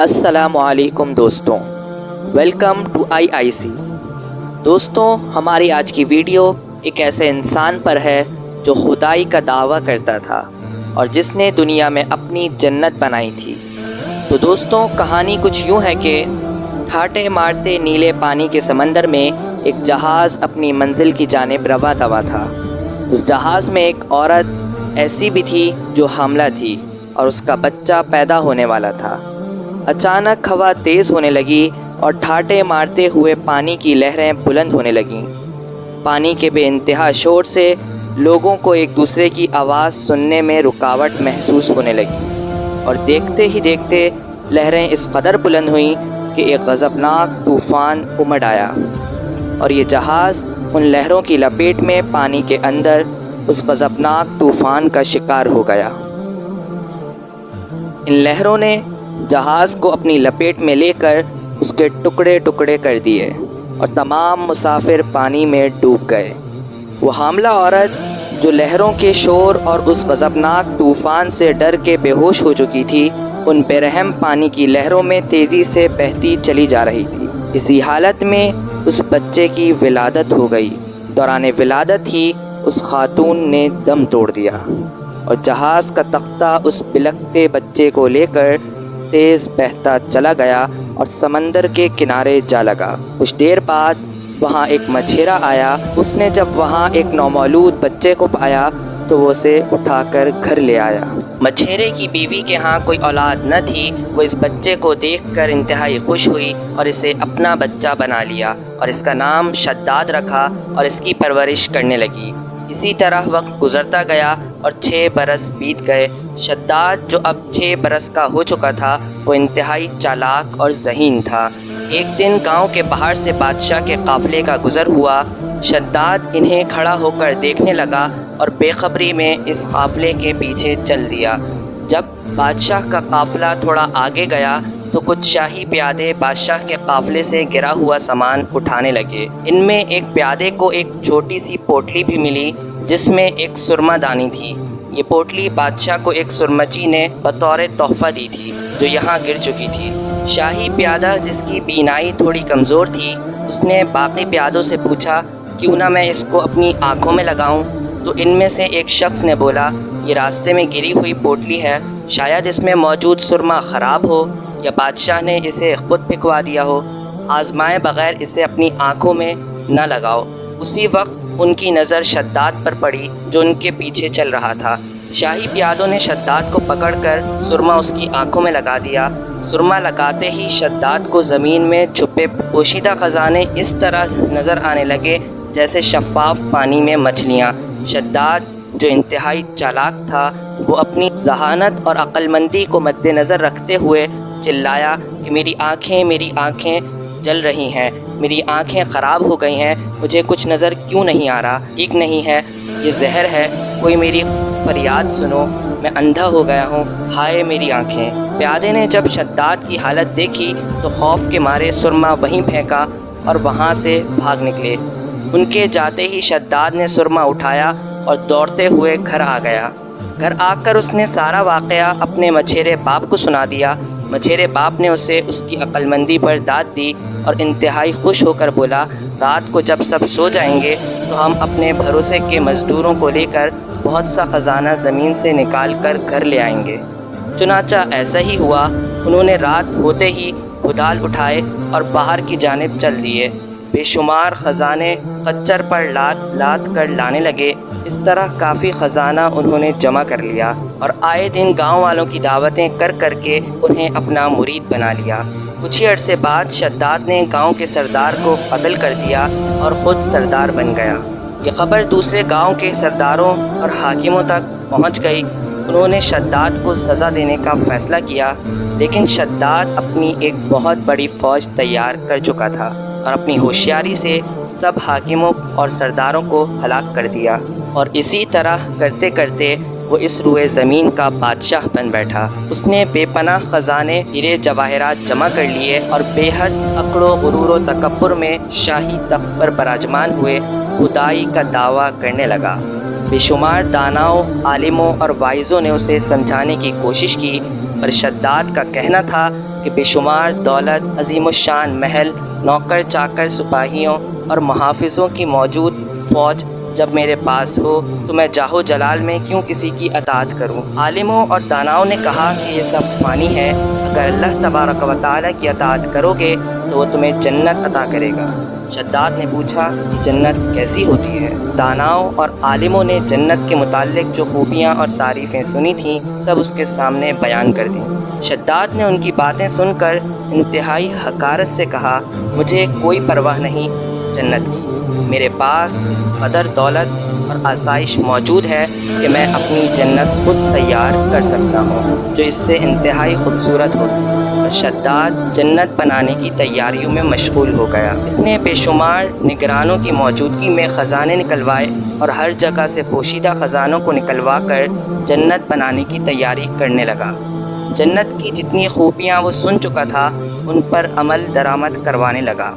السلام علیکم دوستوں، ویلکم ٹو IIC۔ دوستوں، ہماری آج کی ویڈیو ایک ایسے انسان پر ہے جو خدائی کا دعویٰ کرتا تھا اور جس نے دنیا میں اپنی جنت بنائی تھی۔ تو دوستوں، کہانی کچھ یوں ہے کہ ٹھاٹے مارتے نیلے پانی کے سمندر میں ایک جہاز اپنی منزل کی جانب رواں دوا تھا۔ اس جہاز میں ایک عورت ایسی بھی تھی جو حاملہ تھی اور اس کا بچہ پیدا ہونے والا تھا۔ اچانک ہوا تیز ہونے لگی اور ٹھاٹے مارتے ہوئے پانی کی لہریں بلند ہونے لگیں۔ پانی کے بے انتہا شور سے لوگوں کو ایک دوسرے کی آواز سننے میں رکاوٹ محسوس ہونے لگی اور دیکھتے ہی دیکھتے لہریں اس قدر بلند ہوئیں کہ ایک غضبناک طوفان امڈ آیا اور یہ جہاز ان لہروں کی لپیٹ میں پانی کے اندر اس غضبناک طوفان کا شکار ہو گیا۔ ان لہروں نے جہاز کو اپنی لپیٹ میں لے کر اس کے ٹکڑے ٹکڑے کر دیے اور تمام مسافر پانی میں ڈوب گئے۔ وہ حاملہ عورت جو لہروں کے شور اور اس غضبناک طوفان سے ڈر کے بے ہوش ہو چکی تھی، ان بے رحم پانی کی لہروں میں تیزی سے بہتی چلی جا رہی تھی۔ اسی حالت میں اس بچے کی ولادت ہو گئی۔ دوران ولادت ہی اس خاتون نے دم توڑ دیا اور جہاز کا تختہ اس بلکتے بچے کو لے کر تیز بہتا چلا گیا اور سمندر کے کنارے جا لگا۔ کچھ دیر بعد وہاں ایک مچھیرا آیا۔ اس نے جب وہاں ایک نومولود بچے کو پایا تو وہ اسے اٹھا کر گھر لے آیا۔ مچھیرے کی بیوی کے ہاں کوئی اولاد نہ تھی۔ وہ اس بچے کو دیکھ کر انتہائی خوش ہوئی اور اسے اپنا بچہ بنا لیا اور اس کا نام شداد رکھا اور اس کی پرورش کرنے لگی۔ اسی طرح وقت گزرتا گیا اور 6 برس بیت گئے۔ شداد جو اب 6 برس کا ہو چکا تھا، وہ انتہائی چالاک اور ذہین تھا۔ ایک دن گاؤں کے باہر سے بادشاہ کے قافلے کا گزر ہوا۔ شداد انہیں کھڑا ہو کر دیکھنے لگا اور بے خبری میں اس قافلے کے پیچھے چل دیا۔ جب بادشاہ کا قافلہ تھوڑا آگے گیا تو کچھ شاہی پیادے بادشاہ کے قافلے سے گرا ہوا سامان اٹھانے لگے۔ ان میں ایک پیادے کو ایک چھوٹی سی پوٹلی بھی ملی جس میں ایک سرما دانی تھی۔ یہ پوٹلی بادشاہ کو ایک سرمچی نے بطور تحفہ دی تھی جو یہاں گر چکی تھی۔ شاہی پیادہ جس کی بینائی تھوڑی کمزور تھی، اس نے باقی پیادوں سے پوچھا کیوں نہ میں اس کو اپنی آنکھوں میں لگاؤں؟ تو ان میں سے ایک شخص نے بولا، یہ راستے میں گری ہوئی پوٹلی ہے، شاید اس میں موجود سرما خراب ہو یا بادشاہ نے اسے خود پھینکوا دیا ہو، آزمائے بغیر اسے اپنی آنکھوں میں نہ لگاؤ۔ اسی وقت ان کی نظر شداد پر پڑی جو ان کے پیچھے چل رہا تھا۔ شاہی پیادوں نے شداد کو پکڑ کر سرما اس کی آنکھوں میں لگا دیا۔ سرما لگاتے ہی شداد کو زمین میں چھپے پوشیدہ خزانے اس طرح نظر آنے لگے جیسے شفاف پانی میں مچھلیاں۔ شداد جو انتہائی چالاک تھا، وہ اپنی ذہانت اور عقل مندی کو مد نظر رکھتے ہوئے چلایا کہ میری آنکھیں جل رہی ہیں، میری آنکھیں خراب ہو گئی ہیں، مجھے کچھ نظر کیوں نہیں آ رہا، ٹھیک نہیں ہے، یہ زہر ہے، کوئی میری فریاد سنو، میں اندھا ہو گیا ہوں، ہائے میری آنکھیں۔ پیادے نے جب شداد کی حالت دیکھی تو خوف کے مارے سرما وہیں پھینکا اور وہاں سے بھاگ نکلے۔ ان کے جاتے ہی شداد نے سرما اٹھایا اور دوڑتے ہوئے گھر آ گیا۔ گھر آ کر اس نے سارا واقعہ اپنے مچھیرے باپ کو سنا دیا۔ مچھیرے باپ نے اسے اس کی عقل مندی پر داد دی اور انتہائی خوش ہو کر بولا، رات کو جب سب سو جائیں گے تو ہم اپنے بھروسے کے مزدوروں کو لے کر بہت سا خزانہ زمین سے نکال کر گھر لے آئیں گے۔ چنانچہ ایسا ہی ہوا۔ انہوں نے رات ہوتے ہی کدال اٹھائے اور باہر کی جانب چل دیے۔ بے شمار خزانے خچر پر لاد کر لانے لگے۔ اس طرح کافی خزانہ انہوں نے جمع کر لیا اور آئے دن گاؤں والوں کی دعوتیں کر کر کے انہیں اپنا مرید بنا لیا۔ کچھ ہی عرصے بعد شداد نے گاؤں کے سردار کو قتل کر دیا اور خود سردار بن گیا۔ یہ خبر دوسرے گاؤں کے سرداروں اور حاکموں تک پہنچ گئی۔ انہوں نے شداد کو سزا دینے کا فیصلہ کیا، لیکن شداد اپنی ایک بہت بڑی فوج تیار کر چکا تھا اور اپنی ہوشیاری سے سب حاکموں اور سرداروں کو ہلاک کر دیا، اور اسی طرح کرتے کرتے وہ اس روئے زمین کا بادشاہ بن بیٹھا۔ اس نے بے پناہ خزانے، ہیرے جواہرات جمع کر لیے اور بے حد عقل و غرور و تکبر میں شاہی تخت پر براجمان ہوئے خدائی کا دعویٰ کرنے لگا۔ بے شمار داناؤں، عالموں اور واعظوں نے اسے سمجھانے کی کوشش کی، پر شداد کا کہنا تھا کہ بے شمار دولت، عظیم الشان محل، نوکر چاکر، سپاہیوں اور محافظوں کی موجود فوج جب میرے پاس ہو تو میں جاہ و جلال میں کیوں کسی کی اطاعت کروں؟ عالموں اور داناؤں نے کہا کہ یہ سب فانی ہے، اگر اللہ تبارک و تعالیٰ کی اطاعت کرو گے تو وہ تمہیں جنت عطا کرے گا۔ شداد نے پوچھا کہ جنت کیسی ہوتی ہے؟ داناؤں اور عالموں نے جنت کے متعلق جو خوبیاں اور تعریفیں سنی تھیں سب اس کے سامنے بیان کر دیں۔ شداد نے ان کی باتیں سن کر انتہائی حقارت سے کہا، مجھے کوئی پرواہ نہیں اس جنت کی، میرے پاس اس قدر دولت اور آسائش موجود ہے کہ میں اپنی جنت خود تیار کر سکتا ہوں جو اس سے انتہائی خوبصورت ہوگی۔ شداد جنت بنانے کی تیاریوں میں مشغول ہو گیا۔ اس نے بے شمار نگرانوں کی موجودگی میں خزانے نکلوائے اور ہر جگہ سے پوشیدہ خزانوں کو نکلوا کر جنت بنانے کی تیاری کرنے لگا۔ جنت کی جتنی خوبیاں وہ سن چکا تھا ان پر عمل درآمد کروانے لگا۔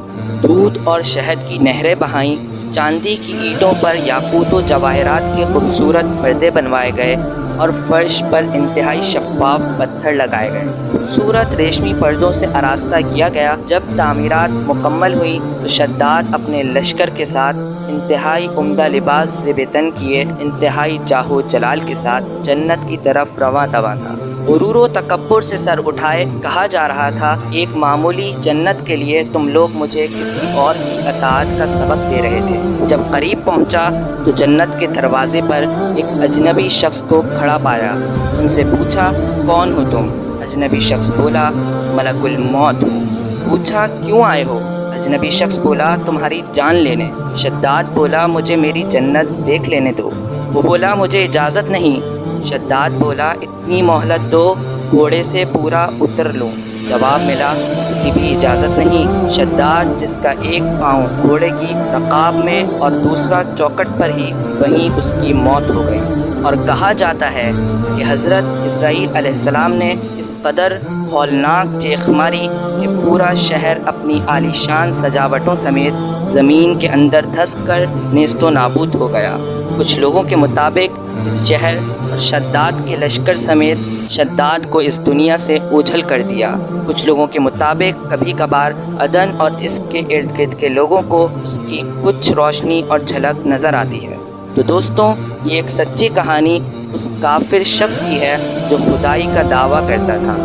دودھ اور شہد کی نہریں بہائیں، چاندی کی اینٹوں پر یاقوت و جواہرات کے خوبصورت پردے بنوائے گئے اور فرش پر انتہائی شفاف پتھر لگائے گئے۔ خوبصورت ریشمی پردوں سے آراستہ کیا گیا۔ جب تعمیرات مکمل ہوئی تو شداد اپنے لشکر کے ساتھ انتہائی عمدہ لباس سے بے تن کیے انتہائی جاہ و جلال کے ساتھ جنت کی طرف رواں دواں تھا۔ غرور و تکبر سے سر اٹھائے کہا جا رہا تھا، ایک معمولی جنت کے لیے تم لوگ مجھے کسی اور کی اطاعت کا سبق دے رہے تھے۔ جب قریب پہنچا تو جنت کے دروازے پر ایک اجنبی شخص کو کھڑا پایا۔ ان سے پوچھا، کون ہو تم؟ اجنبی شخص بولا، ملک الموت ہوں۔ پوچھا، کیوں آئے ہو؟ اجنبی شخص بولا، تمہاری جان لینے۔ شداد بولا، مجھے میری جنت دیکھ لینے دو۔ وہ بولا، مجھے اجازت نہیں۔ شداد بولا، اتنی مہلت دو، گھوڑے سے پورا اتر لوں۔ جواب ملا، اس کی بھی اجازت نہیں۔ شداد جس کا ایک پاؤں گھوڑے کی رقاب میں اور دوسرا چوکٹ پر ہی، وہیں اس کی موت ہو گئی۔ اور کہا جاتا ہے کہ حضرت اسرائیل علیہ السلام نے اس قدر ہولناک چیخ ماری کہ پورا شہر اپنی عالیشان سجاوٹوں سمیت زمین کے اندر دھس کر نیست و نابود ہو گیا۔ کچھ لوگوں کے مطابق اس شہر اور شداد کے لشکر سمیت شداد کو اس دنیا سے اوجھل کر دیا۔ کچھ لوگوں کے مطابق کبھی کبھار عدن اور اس کے ارد گرد کے لوگوں کو اس کی کچھ روشنی اور جھلک نظر آتی ہے۔ تو دوستوں، یہ ایک سچی کہانی اس کافر شخص کی ہے جو خدائی کا دعویٰ کرتا تھا،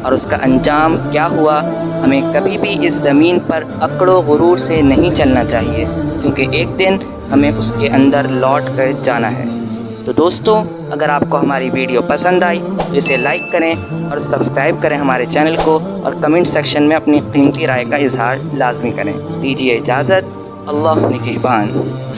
اور اس کا انجام کیا ہوا۔ ہمیں کبھی بھی اس زمین پر اکڑ و غرور سے نہیں چلنا چاہیے، کیونکہ ایک دن ہمیں اس کے اندر لوٹ کر جانا ہے۔ تو دوستوں، اگر آپ کو ہماری ویڈیو پسند آئی تو اسے لائک کریں اور سبسکرائب کریں ہمارے چینل کو، اور کمنٹ سیکشن میں اپنی قیمتی رائے کا اظہار لازمی کریں۔ دیجیے اجازت، اللہ نگہبان۔